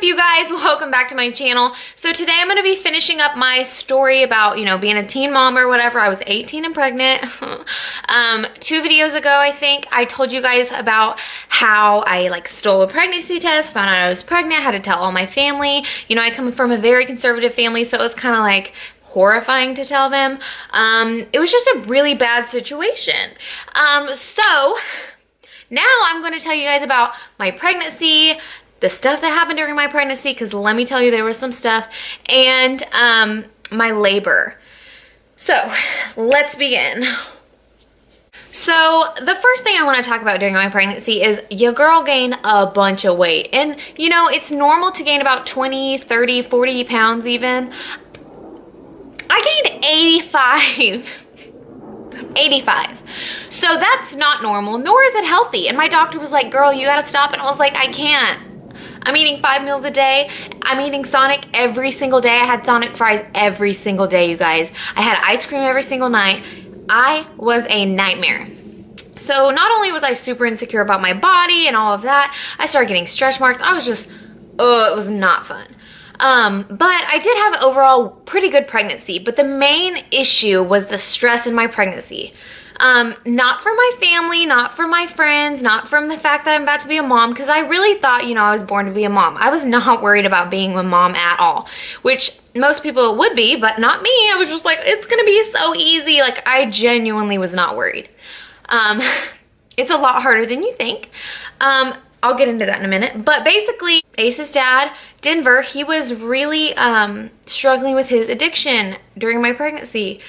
up, you guys? Welcome back to my channel. So today I'm going to be finishing up my story about, being a teen mom or whatever. I was 18 and pregnant. 2 videos ago, I think, I told you guys about how I stole a pregnancy test, found out I was pregnant, had to tell all my family. I come from a very conservative family, so it was kind of horrifying to tell them. It was just a really bad situation. So now I'm going to tell you guys about my pregnancy, the stuff that happened during my pregnancy, because let me tell you, there was some stuff, and my labor. So let's begin. So the first thing I want to talk about during my pregnancy is your girl gained a bunch of weight. And it's normal to gain about 20, 30, 40 pounds even. I gained 85. 85. So that's not normal, nor is it healthy. And my doctor was like, girl, you gotta stop. And I was like, I can't. I'm eating 5 meals a day. I'm eating Sonic every single day. I had Sonic fries every single day, you guys. I had ice cream every single night. I was a nightmare. So not only was I super insecure about my body and all of that, I started getting stretch marks. I was just, it was not fun. But I did have an overall pretty good pregnancy, but the main issue was the stress in my pregnancy. Not from my family, not from my friends, not from the fact that I'm about to be a mom, because I really thought, I was born to be a mom. I was not worried about being a mom at all, which most people would be, but not me. I was just like, it's gonna be so easy. I genuinely was not worried. It's a lot harder than you think. I'll get into that in a minute. But basically, Ace's dad, Denver, he was really struggling with his addiction during my pregnancy.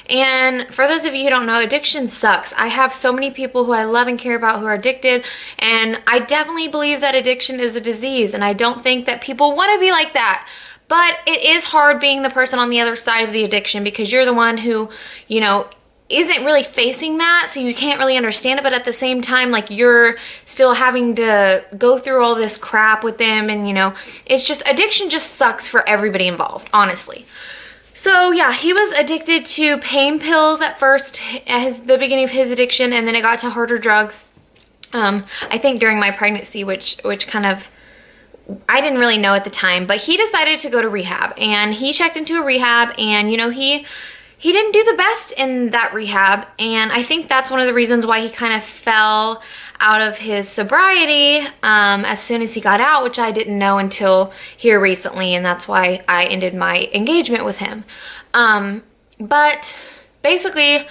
And for those of you who don't know, addiction sucks. I have so many people who I love and care about who are addicted, and I definitely believe that addiction is a disease, and I don't think that people want to be like that. But it is hard being the person on the other side of the addiction, because you're the one who, isn't really facing that, so you can't really understand it, but at the same time, you're still having to go through all this crap with them, and it's just, addiction just sucks for everybody involved, honestly. So yeah, he was addicted to pain pills at first, at the beginning of his addiction, and then it got to harder drugs. I think during my pregnancy, which kind of, I didn't really know at the time, but he decided to go to rehab, and he checked into a rehab, and he didn't do the best in that rehab, and I think that's one of the reasons why he kind of fell out of his sobriety as soon as he got out, which I didn't know until here recently, and that's why I ended my engagement with him. But basically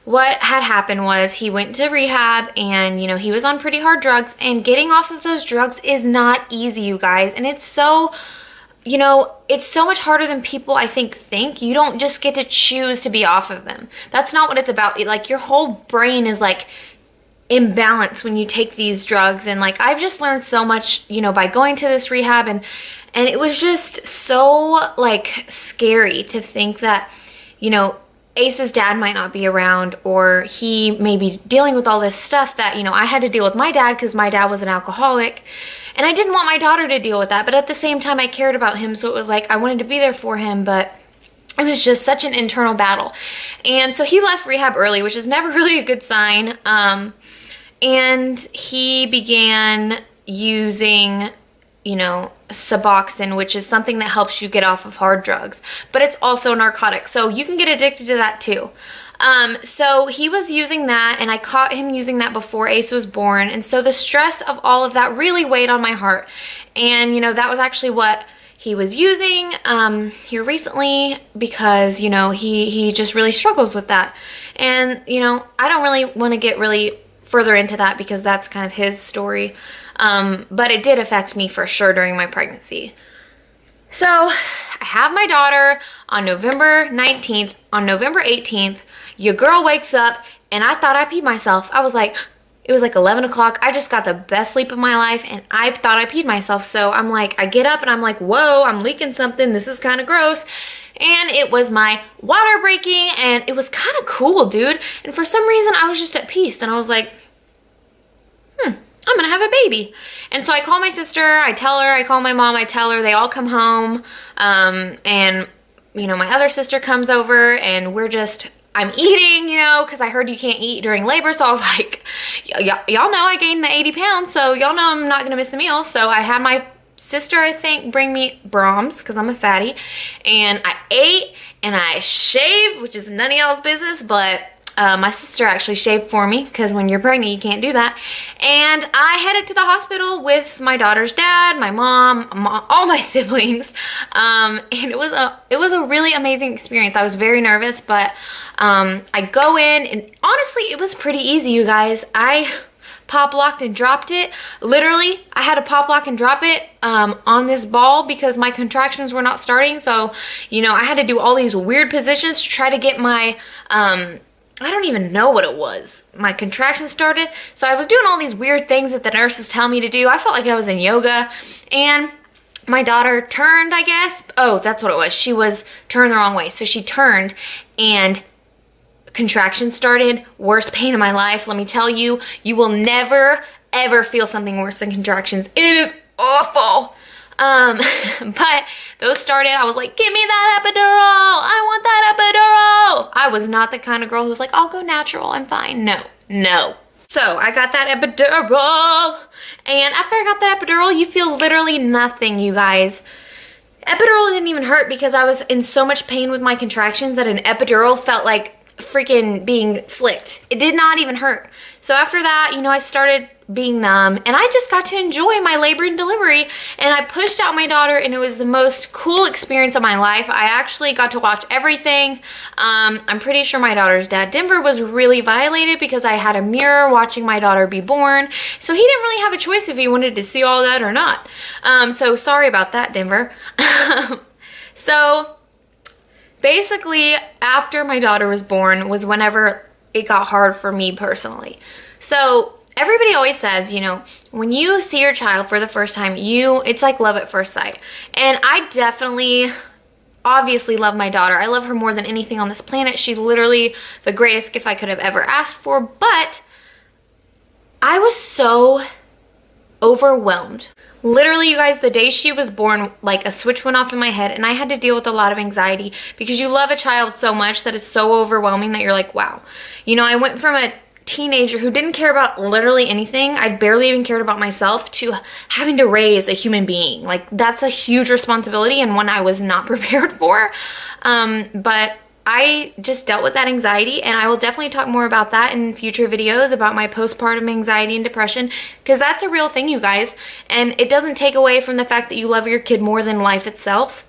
what had happened was he went to rehab, and he was on pretty hard drugs, and getting off of those drugs is not easy, you guys, and it's so it's so much harder than people, I think. You don't just get to choose to be off of them. That's not what it's about. Your whole brain is imbalance when you take these drugs, and I've just learned so much by going to this rehab, and it was just so scary to think that Ace's dad might not be around, or he may be dealing with all this stuff that I had to deal with my dad, because my dad was an alcoholic, and I didn't want my daughter to deal with that, but at the same time I cared about him, so it was I wanted to be there for him, but it was just such an internal battle. And so he left rehab early, which is never really a good sign. And he began using, Suboxone, which is something that helps you get off of hard drugs, but it's also narcotic. So you can get addicted to that too. So he was using that, and I caught him using that before Ace was born. And so the stress of all of that really weighed on my heart. And, that was actually what he was using here recently, because, he just really struggles with that. And, I don't really want to get really further into that, because that's kind of his story. But it did affect me for sure during my pregnancy. So I have my daughter on November 19th. On November 18th, your girl wakes up, and I thought I peed myself. I was it was 11 o'clock. I just got the best sleep of my life, and I thought I peed myself. So I'm I get up, and I'm whoa, I'm leaking something. This is kind of gross. And it was my water breaking, and it was kind of cool, dude. And for some reason, I was just at peace, and I was I'm gonna have a baby. And so I call my sister, I tell her, I call my mom, I tell her, they all come home, and my other sister comes over, and I'm eating, because I heard you can't eat during labor, so I was y'all know I gained the 80 pounds, so y'all know I'm not gonna miss a meal. So I had my sister, I think, bring me Brahms because I'm a fatty, and I ate and I shaved, which is none of y'all's business, but my sister actually shaved for me because when you're pregnant you can't do that. And I headed to the hospital with my daughter's dad, my mom, all my siblings, and it was a really amazing experience. I was very nervous, but I go in and honestly it was pretty easy, you guys. I pop locked and dropped it. Literally, I had to pop lock and drop it on this ball because my contractions were not starting. So, you know, I had to do all these weird positions to try to get my I don't even know what it was. My contractions started. So I was doing all these weird things that the nurse was telling me to do. I felt like I was in yoga. And my daughter turned, I guess. Oh, that's what it was. She was turned the wrong way. So she turned and contractions started. Worst pain of my life. Let me tell you, you will never, ever feel something worse than contractions. It is awful. But those started, I was like, give me that epidural. I want that epidural. I was not the kind of girl who was like, I'll go natural. I'm fine. No. So I got that epidural. And after I got that epidural, you feel literally nothing, you guys. Epidural didn't even hurt because I was in so much pain with my contractions that an epidural felt like freaking being flicked. It did not even hurt. So after that, you know, I started being numb and I just got to enjoy my labor and delivery, and I pushed out my daughter and it was the most cool experience of my life. I actually got to watch everything. I'm pretty sure my daughter's dad, Denver, was really violated because I had a mirror watching my daughter be born. So he didn't really have a choice if he wanted to see all that or not. So sorry about that, Denver. So basically, after my daughter was born was whenever it got hard for me personally. So everybody always says, you know, when you see your child for the first time, it's like love at first sight. And I definitely, obviously love my daughter. I love her more than anything on this planet. She's literally the greatest gift I could have ever asked for. But I was so overwhelmed. Literally, you guys, the day she was born, like a switch went off in my head and I had to deal with a lot of anxiety because you love a child so much that it's so overwhelming that you're like, wow. You know, I went from a teenager who didn't care about literally anything, I barely even cared about myself, to having to raise a human being. Like, that's a huge responsibility and one I was not prepared for. But I just dealt with that anxiety, and I will definitely talk more about that in future videos about my postpartum anxiety and depression, because that's a real thing, you guys, and it doesn't take away from the fact that you love your kid more than life itself.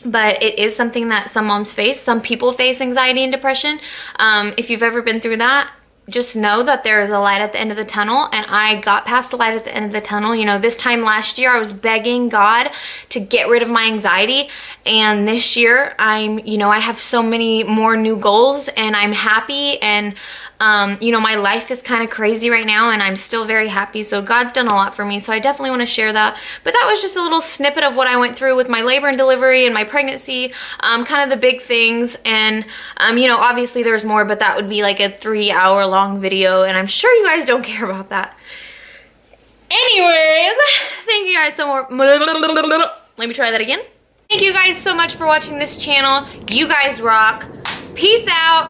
But it is something that some moms face. Some people face anxiety and depression. If you've ever been through that, just know that there is a light at the end of the tunnel, and I got past the light at the end of the tunnel. You know, this time last year I was begging God to get rid of my anxiety, and this year I have so many more new goals, and I'm happy, and my life is kind of crazy right now, and I'm still very happy. So God's done a lot for me, so I definitely want to share that. But that was just a little snippet of what I went through with my labor and delivery and my pregnancy, kind of the big things. And obviously there's more, but that would be like a 3-hour long video, and I'm sure you guys don't care about that. Anyways, thank you guys so much. Let me try that again. Thank you guys so much for watching this channel. You guys rock. Peace out.